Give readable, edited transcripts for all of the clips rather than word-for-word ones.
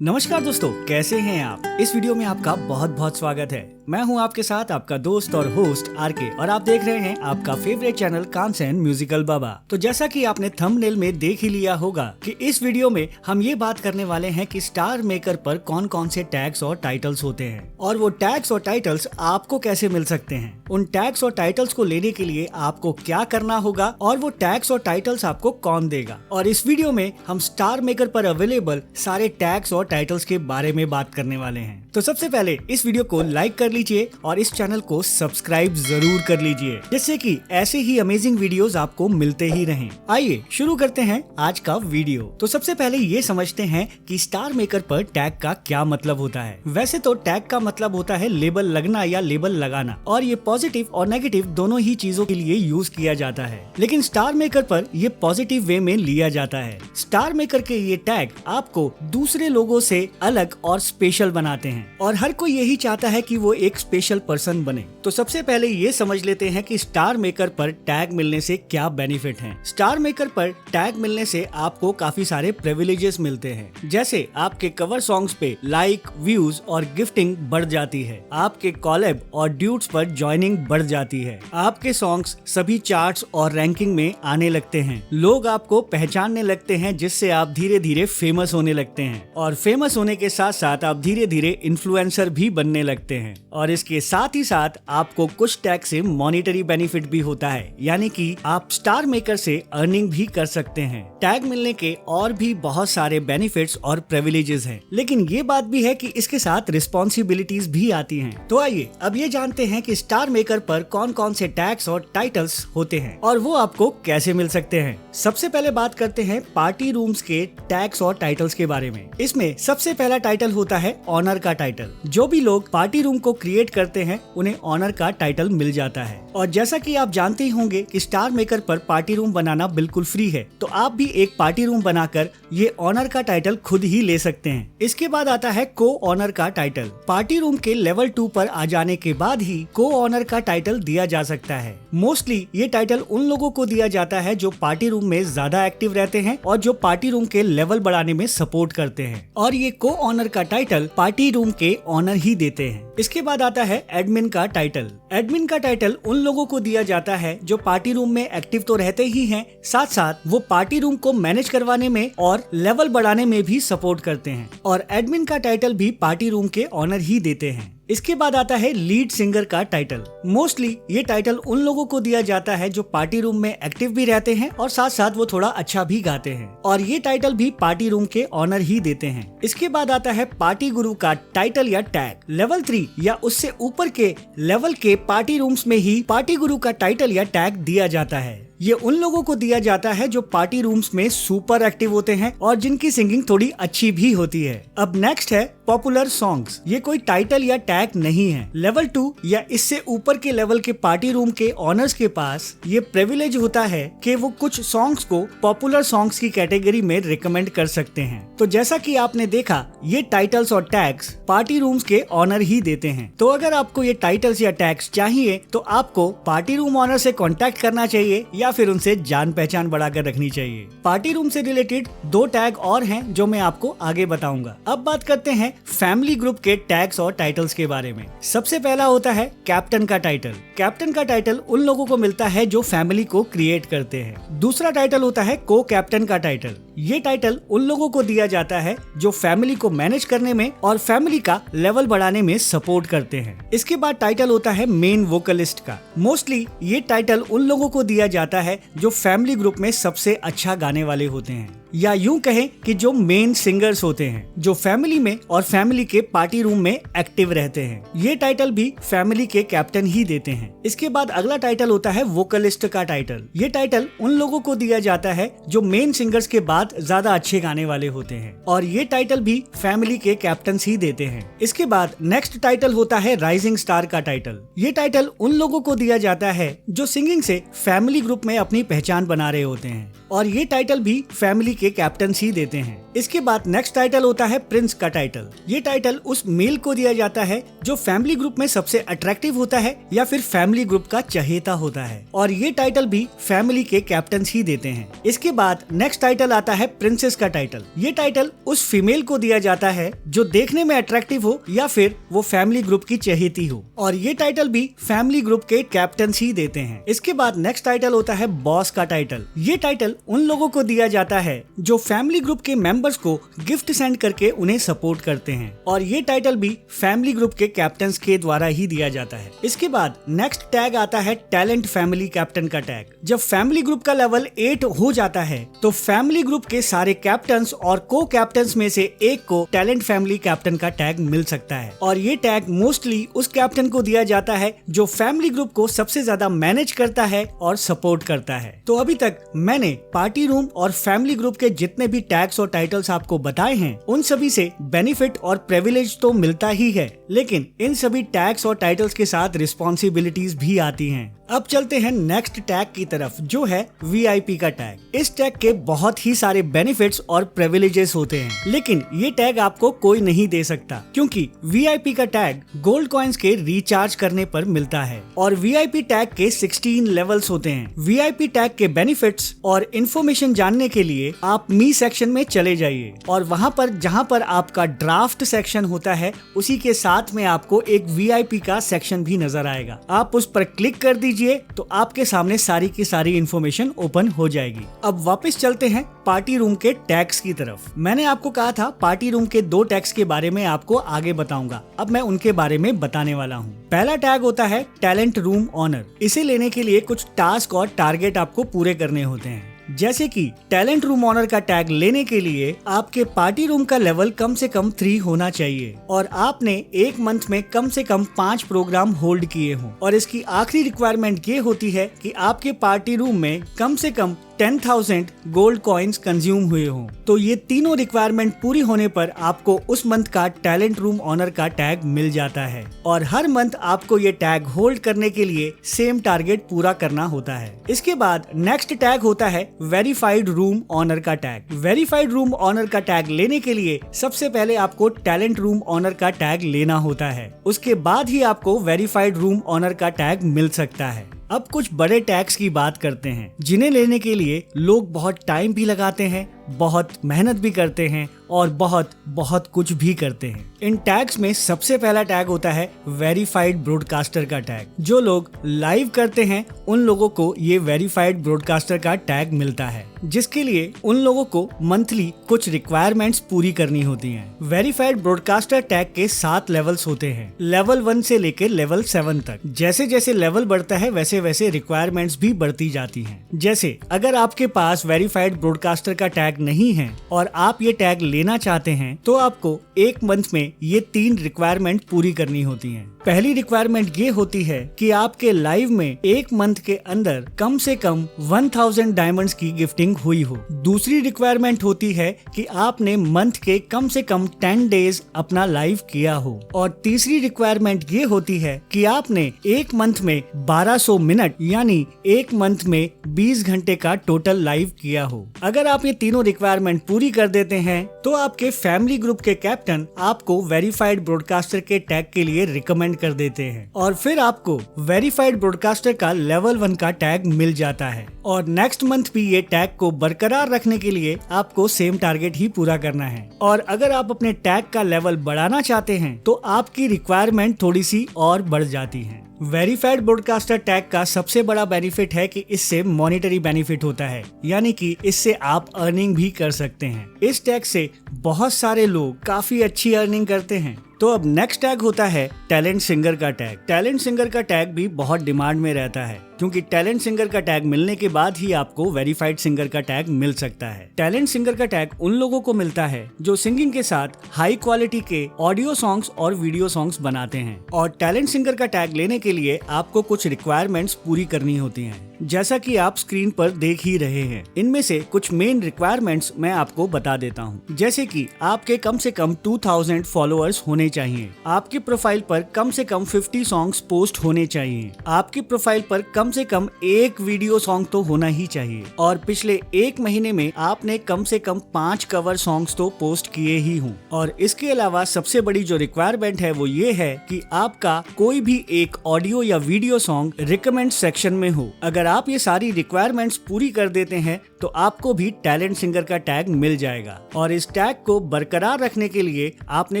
नमस्कार दोस्तों, कैसे हैं आप। इस वीडियो में आपका बहुत बहुत स्वागत है। मैं हूं आपके साथ आपका दोस्त और होस्ट आरके और आप देख रहे हैं आपका फेवरेट चैनल कांसेन म्यूजिकल बाबा। तो जैसा कि आपने थंबनेल में देख ही लिया होगा कि इस वीडियो में हम ये बात करने वाले हैं कि स्टार मेकर पर कौन कौन से टैग्स और टाइटल्स होते हैं और वो टैग्स और टाइटल्स आपको कैसे मिल सकते हैं। उन टैग्स और टाइटल्स को लेने के लिए आपको क्या करना होगा और वो टैग्स और टाइटल्स आपको कौन देगा। और इस वीडियो में हम स्टार मेकर पर अवेलेबल सारे टैग्स और टाइटल्स के बारे में बात करने वाले हैं। तो सबसे पहले इस वीडियो को लाइक कर लीजिए और इस चैनल को सब्सक्राइब जरूर कर लीजिए, जिससे कि ऐसे ही अमेजिंग वीडियोस आपको मिलते ही रहें। आइए शुरू करते हैं आज का वीडियो। तो सबसे पहले ये समझते हैं कि स्टार मेकर पर टैग का क्या मतलब होता है। वैसे तो टैग का मतलब होता है लेबल लगना या लेबल लगाना, और ये पॉजिटिव और नेगेटिव दोनों ही चीजों के लिए यूज किया जाता है, लेकिन स्टार मेकर पर ये पॉजिटिव वे में लिया जाता है। स्टार मेकर के ये टैग आपको दूसरे लोगों से अलग और स्पेशल बनाते हैं और हर कोई यही चाहता है कि वो एक स्पेशल पर्सन बने। तो सबसे पहले ये समझ लेते हैं कि स्टार मेकर पर टैग मिलने से क्या बेनिफिट हैं। स्टार मेकर पर टैग मिलने से आपको काफी सारे प्रिविलेजेस मिलते हैं, जैसे आपके कवर सॉन्ग्स पे लाइक, व्यूज और गिफ्टिंग बढ़ जाती है, आपके कॉलैब और ड्यूट्स पर ज्वाइनिंग बढ़ जाती है, आपके सॉन्ग्स सभी चार्ट्स और रैंकिंग में आने लगते हैं, लोग आपको पहचानने लगते हैं, जिससे आप धीरे धीरे फेमस होने लगते हैं और फेमस होने के साथ साथ आप धीरे धीरे इन्फ्लुएंसर भी बनने लगते हैं। और इसके साथ ही साथ आपको कुछ टैग से मॉनिटरी बेनिफिट भी होता है, यानी कि आप स्टार मेकर से अर्निंग भी कर सकते हैं। टैग मिलने के और भी बहुत सारे बेनिफिट्स और प्रिविलेजेस हैं, लेकिन ये बात भी है कि इसके साथ रिस्पॉन्सिबिलिटीज भी आती हैं। तो आइए अब ये जानते हैं कि स्टार मेकर पर कौन कौन से टैग्स और टाइटल्स होते हैं और वो आपको कैसे मिल सकते हैं। सबसे पहले बात करते हैं पार्टी रूम्स के टैग्स और टाइटल्स के बारे में। इसमें सबसे पहला टाइटल होता है ऑनर का टाइटल। जो भी लोग पार्टी रूम को क्रिएट करते हैं उन्हें ऑनर का टाइटल मिल जाता है। और जैसा कि आप जानते ही होंगे कि स्टार मेकर पर पार्टी रूम बनाना बिल्कुल फ्री है, तो आप भी एक पार्टी रूम बनाकर ये ऑनर का टाइटल खुद ही ले सकते हैं। इसके बाद आता है को ऑनर का टाइटल। पार्टी रूम के लेवल 2 पर आ जाने के बाद ही को ऑनर का टाइटल दिया जा सकता है। मोस्टली ये टाइटल उन लोगों को दिया जाता है जो पार्टी रूम में ज्यादा एक्टिव रहते हैं और जो पार्टी रूम के लेवल बढ़ाने में सपोर्ट करते हैं, और ये को ऑनर का टाइटल पार्टी रूम के ऑनर ही देते हैं। इसके बाद आता है एडमिन का टाइटल। एडमिन का टाइटल उन लोगों को दिया जाता है जो पार्टी रूम में एक्टिव तो रहते ही हैं, साथ साथ वो पार्टी रूम को मैनेज करवाने में और लेवल बढ़ाने में भी सपोर्ट करते हैं, और एडमिन का टाइटल भी पार्टी रूम के ऑनर ही देते हैं। इसके बाद आता है लीड सिंगर का टाइटल। मोस्टली ये टाइटल उन लोगों को दिया जाता है जो पार्टी रूम में एक्टिव भी रहते हैं और साथ साथ वो थोड़ा अच्छा भी गाते हैं, और ये टाइटल भी पार्टी रूम के ऑनर ही देते हैं। इसके बाद आता है पार्टी गुरु का टाइटल या टैग। लेवल 3 या उससे ऊपर के लेवल के पार्टी रूम्स में ही पार्टी गुरु का टाइटल या टैग दिया जाता है। ये उन लोगों को दिया जाता है जो पार्टी रूम्स में सुपर एक्टिव होते हैं और जिनकी सिंगिंग थोड़ी अच्छी भी होती है। अब नेक्स्ट है पॉपुलर सॉन्ग्स। ये कोई टाइटल या टैग नहीं है। लेवल 2 या इससे ऊपर के लेवल के पार्टी रूम के ऑनर्स के पास ये प्रिविलेज होता है कि वो कुछ सॉन्ग्स को पॉपुलर सॉन्ग्स की कैटेगरी में रिकमेंड कर सकते हैं। तो जैसा कि आपने देखा, ये टाइटल्स और टैग्स पार्टी रूम्स के ऑनर ही देते हैं। तो अगर आपको ये टाइटल्स या टैग्स चाहिए तो आपको पार्टी रूम ऑनर से कॉन्टेक्ट करना चाहिए या फिर उनसे जान पहचान बढ़ाकर रखनी चाहिए। पार्टी रूम से रिलेटेड 2 टैग और हैं जो मैं आपको आगे बताऊंगा। अब बात करते हैं फैमिली ग्रुप के टैग्स और टाइटल्स के बारे में। सबसे पहला होता है कैप्टन का टाइटल। कैप्टन का टाइटल उन लोगों को मिलता है जो फैमिली को क्रिएट करते हैं। दूसरा टाइटल होता है को कैप्टन का टाइटल। ये टाइटल उन लोगों को दिया जाता है जो फैमिली को मैनेज करने में और फैमिली का लेवल बढ़ाने में सपोर्ट करते हैं। इसके बाद टाइटल होता है मेन वोकलिस्ट का। मोस्टली ये टाइटल उन लोगों को दिया जाता है जो फैमिली ग्रुप में सबसे अच्छा गाने वाले होते हैं, या यूं कहें कि जो मेन सिंगर्स होते हैं, जो फैमिली में और फैमिली के पार्टी रूम में एक्टिव रहते हैं। ये टाइटल भी फैमिली के कैप्टन ही देते हैं। इसके बाद अगला टाइटल होता है वोकलिस्ट का टाइटल। ये टाइटल उन लोगों को दिया जाता है जो मेन सिंगर्स के बाद ज्यादा अच्छे गाने वाले होते हैं, और ये टाइटल भी फैमिली के कैप्टन ही देते हैं। इसके बाद नेक्स्ट टाइटल होता है राइजिंग स्टार का टाइटल। ये टाइटल उन लोगों को दिया जाता है जो सिंगिंग से फैमिली ग्रुप में अपनी पहचान बना रहे होते हैं, और ये टाइटल भी फैमिली के कैप्टनसी देते हैं। इसके बाद नेक्स्ट टाइटल होता है प्रिंस का टाइटल। ये टाइटल उस मेल को दिया जाता है जो फैमिली ग्रुप में सबसे अट्रैक्टिव होता है या फिर फैमिली ग्रुप का चहेता होता है, और ये टाइटल भी फैमिली के कैप्टन्स ही देते हैं। इसके बाद नेक्स्ट टाइटल आता है प्रिंसेस का टाइटल। ये टाइटल उस फीमेल को दिया जाता है जो देखने में अट्रैक्टिव हो या फिर वो फैमिली ग्रुप की चहेती हो, और ये टाइटल भी फैमिली ग्रुप के कैप्टन्स ही देते हैं। इसके बाद नेक्स्ट टाइटल होता है बॉस का टाइटल। ये टाइटल उन लोगों को दिया जाता है जो फैमिली ग्रुप के मेंबर्स को गिफ्ट सेंड करके उन्हें सपोर्ट करते हैं, और ये टाइटल भी फैमिली ग्रुप के कैप्टन्स के द्वारा ही दिया जाता है। इसके बाद नेक्स्ट टैग आता है टैलेंट फैमिली कैप्टन का टैग। जब फैमिली ग्रुप का लेवल 8 हो जाता है तो फैमिली ग्रुप के सारे कैप्टन्स और को कैप्टन्स में से एक को टैलेंट फैमिली कैप्टन का टैग मिल सकता है, और ये टैग मोस्टली उस कैप्टन को दिया जाता है जो फैमिली ग्रुप को सबसे ज्यादा मैनेज करता है और सपोर्ट करता है। तो अभी तक मैंने पार्टी रूम और फैमिली ग्रुप के जितने भी टैग्स और टाइटल्स आपको बताए हैं उन सभी से बेनिफिट और प्रिविलेज तो मिलता ही है, लेकिन इन सभी टैग्स और टाइटल्स के साथ रिस्पॉन्सिबिलिटीज भी आती हैं। अब चलते हैं नेक्स्ट टैग की तरफ जो है वीआईपी का टैग। इस टैग के बहुत ही सारे बेनिफिट्स और प्रिविलेजेस होते हैं, लेकिन ये टैग आपको कोई नहीं दे सकता क्योंकि वीआईपी का टैग गोल्ड कॉइन्स के रिचार्ज करने पर मिलता है, और वीआईपी टैग के 16 लेवल्स होते हैं। वीआईपी टैग के बेनिफिट्स और इन्फॉर्मेशन जानने के लिए आप मी सेक्शन में चले जाइए, और वहाँ पर जहाँ पर आपका ड्राफ्ट सेक्शन होता है उसी के साथ में आपको एक वीआईपी का सेक्शन भी नजर आएगा। आप उस पर क्लिक कर दीजिए तो आपके सामने सारी की सारी इन्फॉर्मेशन ओपन हो जाएगी। अब वापस चलते हैं पार्टी रूम के टैग्स की तरफ। मैंने आपको कहा था पार्टी रूम के 2 टैग्स के बारे में आपको आगे बताऊंगा, अब मैं उनके बारे में बताने वाला हूँ। पहला टैग होता है टैलेंट रूम ऑनर। इसे लेने के लिए कुछ टास्क और टारगेट आपको पूरे करने होते हैं, जैसे कि टैलेंट रूम ऑनर का टैग लेने के लिए आपके पार्टी रूम का लेवल कम से कम 3 होना चाहिए, और आपने एक मंथ में कम से कम 5 प्रोग्राम होल्ड किए हों, और इसकी आखिरी रिक्वायरमेंट ये होती है कि आपके पार्टी रूम में कम से कम 10,000 गोल्ड कॉइन्स कंज्यूम हुए हों। तो ये तीनों रिक्वायरमेंट पूरी होने पर आपको उस मंथ का टैलेंट रूम ऑनर का टैग मिल जाता है, और हर मंथ आपको ये टैग होल्ड करने के लिए सेम टारगेट पूरा करना होता है। इसके बाद नेक्स्ट टैग होता है वेरीफाइड रूम ऑनर का टैग। वेरीफाइड रूम ऑनर का टैग लेने के लिए सबसे पहले आपको टैलेंट रूम ऑनर का टैग लेना होता है, उसके बाद ही आपको वेरीफाइड रूम ऑनर का टैग मिल सकता है। अब कुछ बड़े टैग्स की बात करते हैं जिन्हें लेने के लिए लोग बहुत टाइम भी लगाते हैं, बहुत मेहनत भी करते हैं और बहुत कुछ भी करते हैं। इन टैग्स में सबसे पहला टैग होता है वेरीफाइड ब्रॉडकास्टर का टैग। जो लोग लाइव करते हैं उन लोगों को ये वेरीफाइड ब्रॉडकास्टर का टैग मिलता है, जिसके लिए उन लोगों को मंथली कुछ रिक्वायरमेंट्स पूरी करनी होती हैं। वेरीफाइड ब्रॉडकास्टर टैग के 7 लेवल्स होते हैं, लेवल 1 से लेकर लेवल 7 तक। जैसे जैसे लेवल बढ़ता है वैसे वैसे रिक्वायरमेंट्स भी बढ़ती जाती हैं। जैसे अगर आपके पास वेरीफाइड ब्रॉडकास्टर का टैग नहीं है और आप ये टैग लेना चाहते हैं तो आपको एक मंथ में ये 3 रिक्वायरमेंट पूरी करनी होती हैं। पहली रिक्वायरमेंट ये होती है कि आपके लाइव में एक मंथ के अंदर कम से कम 1000 डायमंड्स की गिफ्टिंग हुई हो। दूसरी रिक्वायरमेंट होती है कि आपने मंथ के कम से कम 10 डेज अपना लाइव किया हो, और तीसरी रिक्वायरमेंट ये होती है कि आपने एक मंथ में 1200 मिनट यानी एक मंथ में 20 घंटे का टोटल लाइव किया हो। अगर आप ये तीनों रिक्वायरमेंट पूरी कर देते हैं तो आपके फैमिली ग्रुप के कैप्टन आपको वेरीफाइड ब्रॉडकास्टर के टैग के लिए रिकमेंड कर देते हैं, और फिर आपको वेरीफाइड ब्रॉडकास्टर का लेवल 1 का टैग मिल जाता है। और नेक्स्ट मंथ भी ये टैग को बरकरार रखने के लिए आपको सेम टारगेट ही पूरा करना है। और अगर आप अपने टैग का लेवल बढ़ाना चाहते हैं तो आपकी रिक्वायरमेंट थोड़ी सी और बढ़ जाती है। वेरीफाइड ब्रॉडकास्टर टैग का सबसे बड़ा बेनिफिट है कि इससे मॉनेटरी बेनिफिट होता है, यानी कि इससे आप अर्निंग भी कर सकते हैं। इस टैग से बहुत सारे लोग काफी अच्छी अर्निंग करते हैं। तो अब नेक्स्ट टैग होता है टैलेंट सिंगर का टैग। टैलेंट सिंगर का टैग भी बहुत डिमांड में रहता है, क्योंकि टैलेंट सिंगर का टैग मिलने के बाद ही आपको वेरीफाइड सिंगर का टैग मिल सकता है। टैलेंट सिंगर का टैग उन लोगों को मिलता है जो सिंगिंग के साथ हाई क्वालिटी के ऑडियो सॉन्ग्स और वीडियो सॉन्ग्स बनाते हैं, और टैलेंट सिंगर का टैग लेने के लिए आपको कुछ रिक्वायरमेंट्स पूरी करनी होती हैं। जैसा कि आप स्क्रीन पर देख ही रहे हैं। इनमें से कुछ मेन रिक्वायरमेंट्स मैं आपको बता देता हूँ, जैसे कि आपके कम से कम 2000 फॉलोअर्स होने चाहिए, आपकी प्रोफाइल पर कम से कम 50 सॉन्ग्स पोस्ट होने चाहिए, आपकी प्रोफाइल पर कम से कम एक वीडियो सॉन्ग तो होना ही चाहिए, और पिछले एक महीने में आपने कम से कम 5 कवर सॉन्ग्स तो पोस्ट किए ही हों। और इसके अलावा सबसे बड़ी जो रिक्वायरमेंट है वो ये है कि आपका कोई भी एक ऑडियो या वीडियो सॉन्ग रिकमेंड सेक्शन में हो। अगर आप ये सारी रिक्वायरमेंट्स पूरी कर देते हैं तो आपको भी टैलेंट सिंगर का टैग मिल जाएगा। और इस टैग को बरकरार रखने के लिए आपने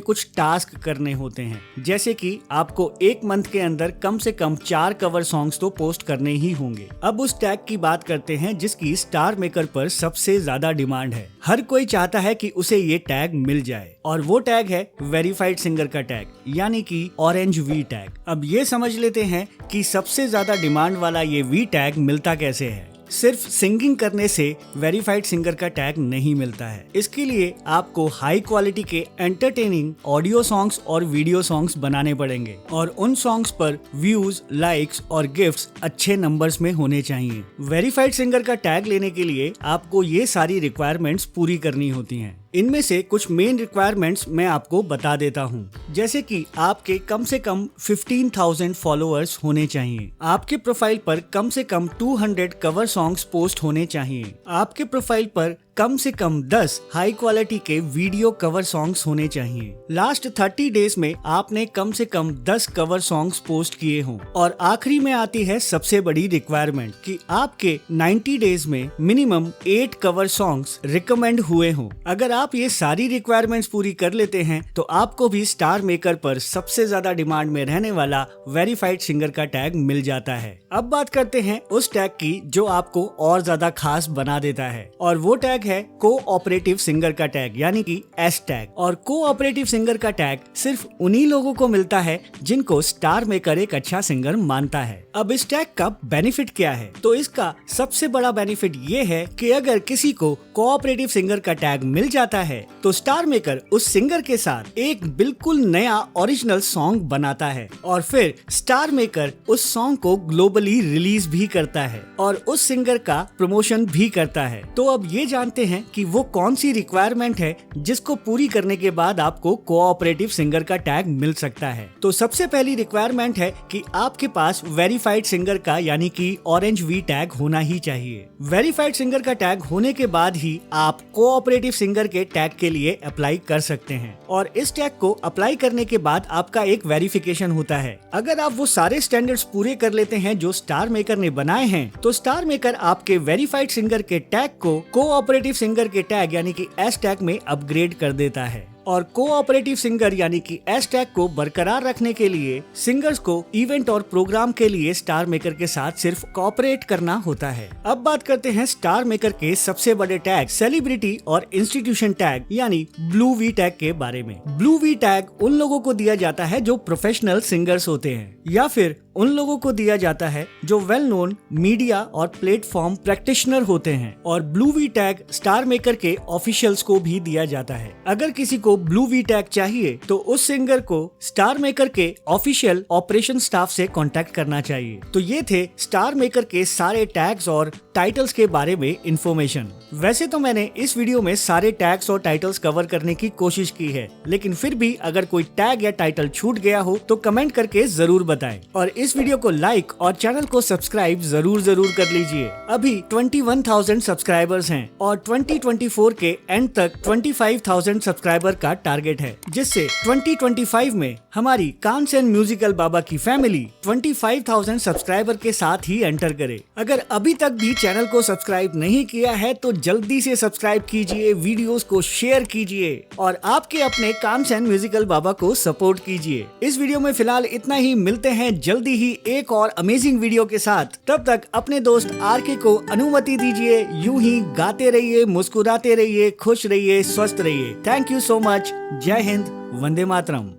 कुछ टास्क करने होते हैं, जैसे कि आपको एक मंथ के अंदर कम से कम 4 कवर सॉन्ग्स तो पोस्ट करने ही होंगे। अब उस टैग की बात करते हैं जिसकी स्टार मेकर पर सबसे ज्यादा डिमांड है। हर कोई चाहता है कि उसे ये टैग मिल जाए, और वो टैग है वेरीफाइड सिंगर का टैग, यानी कि ऑरेंज वी टैग। अब ये समझ लेते हैं कि सबसे ज्यादा डिमांड वाला ये वी टैग मिलता कैसे है। सिर्फ सिंगिंग करने से वेरीफाइड सिंगर का टैग नहीं मिलता है। इसके लिए आपको हाई क्वालिटी के एंटरटेनिंग ऑडियो सॉन्ग्स और वीडियो सॉन्ग्स बनाने पड़ेंगे, और उन सॉन्ग्स पर व्यूज, लाइक्स और गिफ्ट्स अच्छे नंबर्स में होने चाहिए। वेरीफाइड सिंगर का टैग लेने के लिए आपको ये सारी रिक्वायरमेंट्स पूरी करनी होती हैं। इनमें से कुछ मेन रिक्वायरमेंट्स मैं आपको बता देता हूँ, जैसे कि आपके कम से कम 15,000 फॉलोअर्स होने चाहिए, आपके प्रोफाइल पर कम से कम 200 कवर सॉन्ग्स पोस्ट होने चाहिए, आपके प्रोफाइल पर कम से कम 10 हाई क्वालिटी के वीडियो कवर सॉन्ग्स होने चाहिए, लास्ट 30 डेज में आपने कम से कम 10 कवर सॉन्ग्स पोस्ट किए हों, और आखिरी में आती है सबसे बड़ी रिक्वायरमेंट कि आपके 90 डेज में मिनिमम 8 कवर सॉन्ग्स रिकमेंड हुए हों। अगर आप ये सारी रिक्वायरमेंट्स पूरी कर लेते हैं तो आपको भी स्टार मेकर पर सबसे ज्यादा डिमांड में रहने वाला वेरीफाइड सिंगर का टैग मिल जाता है। अब बात करते हैं उस टैग की जो आपको और ज्यादा खास बना देता है, और वो टैग है कोऑपरेटिव सिंगर का टैग, यानी कि एस टैग। और कोऑपरेटिव सिंगर का टैग सिर्फ उन्हीं लोगों को मिलता है जिनको स्टार मेकर एक अच्छा सिंगर मानता है। अब इस टैग का बेनिफिट क्या है? तो इसका सबसे बड़ा बेनिफिट ये है कि अगर किसी को कोऑपरेटिव सिंगर का टैग मिल जाता है तो स्टार मेकर उस सिंगर के साथ एक बिल्कुल नया ओरिजिनल सॉन्ग बनाता है, और फिर स्टार मेकर उस सॉन्ग को ग्लोबली रिलीज भी करता है और उस सिंगर का प्रमोशन भी करता है। तो अब ये जानते हैं कि वो कौन सी रिक्वायरमेंट है जिसको पूरी करने के बाद आपको कोऑपरेटिव सिंगर का टैग मिल सकता है। तो सबसे पहली रिक्वायरमेंट है कि आपके पास वेरीफाइड सिंगर का यानी कि ऑरेंज वी टैग होना ही चाहिए। वेरीफाइड सिंगर का टैग होने के बाद ही आप कोऑपरेटिव सिंगर के टैग के लिए अप्लाई कर सकते हैं, और इस टैग को अप्लाई करने के बाद आपका एक वेरिफिकेशन होता है। अगर आप वो सारे स्टैंडर्ड्स पूरे कर लेते हैं जो स्टार मेकर ने बनाए हैं तो स्टार मेकर आपके वेरीफाइड सिंगर के टैग को कोऑपरेटिव सिंगर के टैग यानी कि एस टैग में अपग्रेड कर देता है। और कोऑपरेटिव सिंगर यानी कि एस टैग को बरकरार रखने के लिए सिंगर्स को इवेंट और प्रोग्राम के लिए स्टार मेकर के साथ सिर्फ कोऑपरेट करना होता है। अब बात करते हैं स्टार मेकर के सबसे बड़े टैग सेलिब्रिटी और इंस्टीट्यूशन टैग यानी ब्लू वी टैग के बारे में। ब्लू वी टैग उन लोगों को दिया जाता है जो प्रोफेशनल सिंगर्स होते हैं, या फिर उन लोगों को दिया जाता है जो वेल नोन मीडिया और प्लेटफॉर्म प्रैक्टिशनर होते हैं। और blue we tag star maker के ऑफिशियल्स को भी दिया जाता है। अगर किसी को ब्लू वी टैग चाहिए तो उस सिंगर को स्टार मेकर के ऑफिशियल ऑपरेशन स्टाफ से कांटेक्ट करना चाहिए। तो ये थे स्टार मेकर के सारे टैग्स और टाइटल्स के बारे में इंफॉर्मेशन। वैसे तो मैंने इस वीडियो में सारे टैग्स और टाइटल्स कवर करने की कोशिश की है, लेकिन फिर भी अगर कोई टैग या टाइटल छूट गया हो तो कमेंट करके जरूर बताएं, और इस वीडियो को लाइक और चैनल को सब्सक्राइब जरूर कर लीजिए। अभी 21,000 सब्सक्राइबर्स हैं और 2024 के एंड तक 25,000 सब्सक्राइबर का टारगेट है, जिससे 2025 में हमारी कांसन म्यूजिकल बाबा की फैमिली 25,000 सब्सक्राइबर के साथ ही एंटर करे। अगर अभी तक भी चैनल को सब्सक्राइब नहीं किया है तो जल्दी से सब्सक्राइब कीजिए, वीडियोस को शेयर कीजिए और आपके अपने कांसन म्यूजिकल बाबा को सपोर्ट कीजिए। इस वीडियो में फिलहाल इतना ही, मिलते हैं जल्दी ही एक और अमेजिंग वीडियो के साथ। तब तक अपने दोस्त आरके को अनुमति दीजिए, यूं ही गाते रहिए, मुस्कुराते रहिए, खुश रहिए, स्वस्थ रहिए। Thank you so much. जय हिंद, वंदे मातरम।